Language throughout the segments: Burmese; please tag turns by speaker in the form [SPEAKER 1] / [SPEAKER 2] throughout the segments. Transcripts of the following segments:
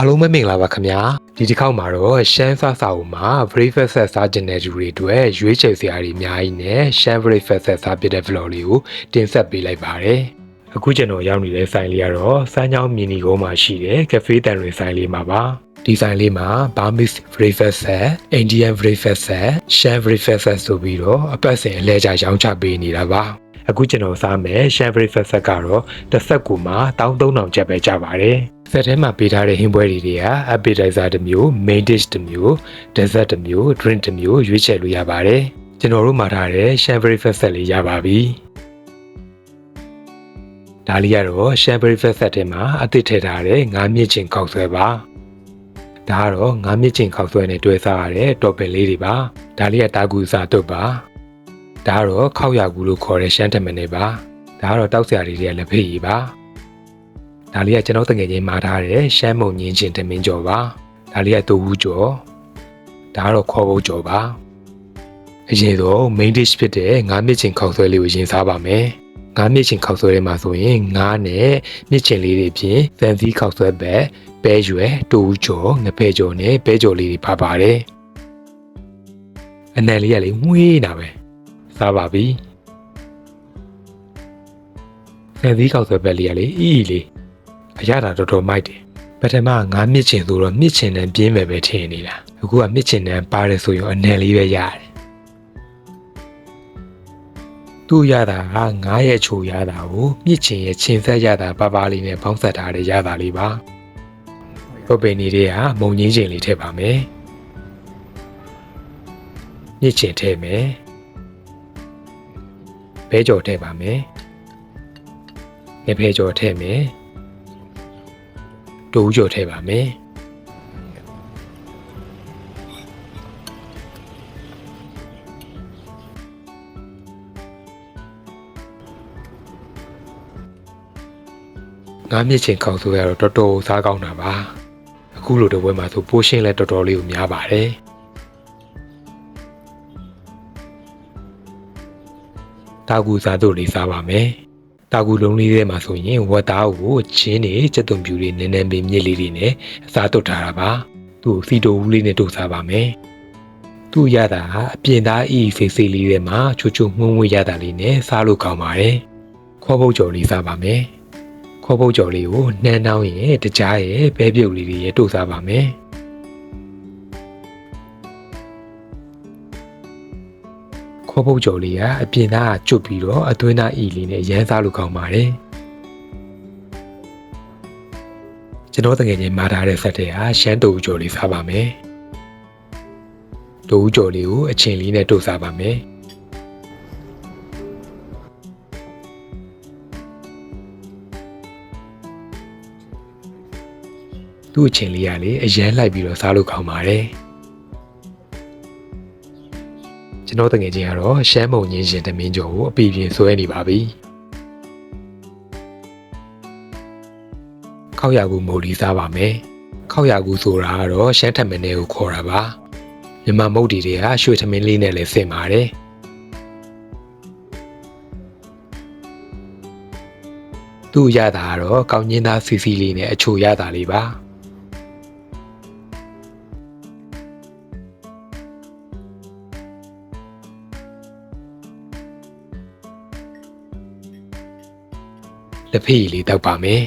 [SPEAKER 1] အားလုံးပဲမင်္ဂလာပါခင်ဗျာဒီတစ်ခေါက်မှာတော့ရှမ်းစားစာအုပ်မှာ breakfast set စားကျင်တဲ့သူတွေအတွက်ရွေးချယ်စရာတွေအများကြီးနဲ့ရှမ်း breakfast set စားပြတဲ့ vlog လေးကိုတင်ဆက်ပေးလိုက်ပါတယ်အခုကျွန်တော်ရောက်နေတဲ့ဆိုင်လေးကတော့စမ်းချောင်းမြင်းနီကုန်းမှာရှိတဲ့ cafe တန်လွင်ဆိုင်လေးမှာပါဒီဆိုင်လေးမှာ Burmese breakfast set, Indian breakfast set, Shan breakfast set ဆိုပြီးတော့အပတ်စဉ်အလဲကျရောင်းချပေးနေတာပါအခုကျွန်တော်စားမယ် Shan breakfast set ကတော့တစ်ဆက်ကူမှာ1300ကျပ်ပဲကျပါတယ်ဆက်ထဲမှာပေးထားတဲ့ဟင်းပွဲတွေက appetizer တစ်မျိုး main dish တစ်မျိုး dessert တစ်မျိုး drink တစ်မျိုးရွေးချယ်လို့ရပါတယ်ကျွန်တော်တို့မှာထားတဲ့ Shan breakfast set လေးရပါပြီဒါလေးကတော့ Shan breakfast set ထဲမှာအသစ်ထည့်ထားတဲ့ငါးမြင့်ချင်းခောက်ဆွဲပါဒါကတော့ငါးမြင့်ချင်းခောက်ဆွဲနဲ့တွဲစားရတဲ့တော့ပင်လေးတွေပါဒါလေးကတာကူစာတုပ်ပါဒါကတော့ခောက်ရကူလို့ခေါ်တဲ့ရှမ်းထမင်းတွေပါဒါကတော့တောက်စရာတွေကလက်ဖေးကြီးပါဒါလေးကကျွန်တော်တငယ်ချင်းမှာထားတဲ့ရှမ်းမုံညင်းချင်းထမင်းကြော်ပါဒါလေးကတူဘူးကြော်ဒါကတော့ခေါ်ဖို့ကြော်ပါအရင်ဆုံး main dish ဖြစ်တဲ့ငါးမြင့်ချင်းခောက်ဆွဲလေးကိုရင်စားပါမယ်ငါးမြင့်ချင်းခောက်ဆွဲထဲမှာဆိုရင်ငါးနဲ့မြင့်ချင်းလေးတွေဖြင့်စံစည်းခောက်ဆွဲပဲပဲရွယ်တူဦးကြော်ငဖဲကြော်နဲ့ပဲကြော်လေးတွေပါပါတယ်အနံလေးကလေငွေးနေတာပဲစားပါပြီစံစည်းခောက်ဆွဲပဲလေးကလေအီးလေးအရသာတော်တော်မိုက်တယ်ပထမငါးမြင့်ချင်းဆိုတော့မြင့်ချင်းနဲ့ပြင်းမယ်ပဲထင်နေတာအခုကမြင့်ချင်းနဲ့ပါတယ်ဆိုရင်အနံလေးပဲရတယ်သူ့ရတာကငါးရဲ့ချိုရတာကိုမြင့်ချင်းရဲ့ချင်းဆက်ရတာပါလေးနဲ့ပေါင်းဆက်ထားတဲ့ရတာလေးပါပုပ်ပင်လေးတွေကမုံငင်းချင်းလေးထည့်ပါမယ်မြင့်ချင်းထည့်မယ်ဘဲကြော်ထည့်ပါမယ်ငဖဲကြော်ထည့်မယ်တူးကြော်ထည့်ပါမယ်ငါးမြင့်ချင်းခောက်ဆိုရတော့တော်တော်စားကောင်းတာပါအခုလိုတစ်ပွဲမှာဆိုပိုးရှင်းလဲတော်တော်လေးကိုများပါတယ်တာကူစားတို့လေးစားပါမယ်တာကူလုံးလေးထဲမှာဆိုရင်ဝက်သားကိုချင်းနေစက်သွန်ပြူလေးနည်းနည်းပင်မြစ်လေးတွေနဲ့အစားတုတ်ထားတာပါသူ့စီတိုဦးလေးနဲ့တုတ်စားပါမယ်သူ့ရတာအပြင်သားအီဖေးဖေးလေးထဲမှာချိုချိုမှုန့်မှုန့်ရတာလေးနဲ့စားလို့ကောင်းပါတယ်ခေါ်ပုတ်ကြော်လေးစားပါမယ်ခေါ်ပုတ်ကြော်လေးကိုနှမ်းနှောင်းရဲ့တကြားရဲ့ဘဲပြုတ်လေးတွေရဲ့တုတ်စားပါမယ်ခေါ်ပုတ်ကြော်လေးကအပြင်သားကကျွတ်ပြီးတော့အတွင်းသားအီလေးနဲ့ရမ်းစားလို့ကောင်းပါတယ်ကျွန်တော်တကယ်ချင်းမှားထားတဲ့ဆက်တဲ့ဟာရှမ်းတူကြော်လေးစားပါမယ်တူကြော်လေးကိုအချင်းလေးနဲ့တုတ်စားပါမယ်သူ့အချင်းလေးကလေအရန်လိုက်ပြီးတော့စားလို့ကောင်းပါတယ်ကျွန်တော်တကယ်ချင်းကတော့ရှမ်းမုံညင်းရှင်တမင်းကျော်ကိုအပီပြင်းဆွဲနေပါပြီခောက်ရကူမုတ်လီစားပါမယ်ခောက်ရကူဆိုတာကတော့ရှမ်းထမင်းတွေကိုခေါ်တာပါမြန်မာမုတ်တီတွေကရွှေထမင်းလေးနဲ့လည်းဆင်ပါတယ်သူ့ရတာကတော့ကောင်းညင်းသားစီစီလေးနဲ့အချိုရတာလေးပါလက်ဖေးလေးတောက်ပါမယ်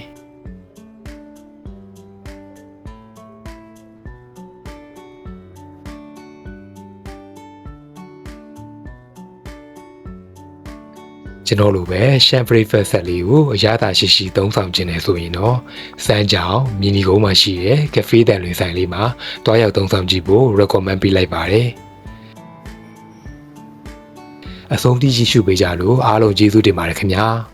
[SPEAKER 1] ကျွန်တော်လိုပဲရှမ်breakfast set လေးကိုအရသာရှိရှိသုံးဆောင်ခြင်းနဲ့ဆိုရင်တော့စမ်းကြောင်မြင်းနီကုန်းမှာရှိတဲ့ cafe တန်လွင်ဆိုင်လေးမှာတွားရောက်သုံးဆောင်ကြည့်ဖို့ recommend ပေးလိုက်ပါတယ်အဆုံးထိကြည့်ရှုပေးကြလို့အားလုံးကျေးဇူးတင်ပါတယ်ခင်ဗျာ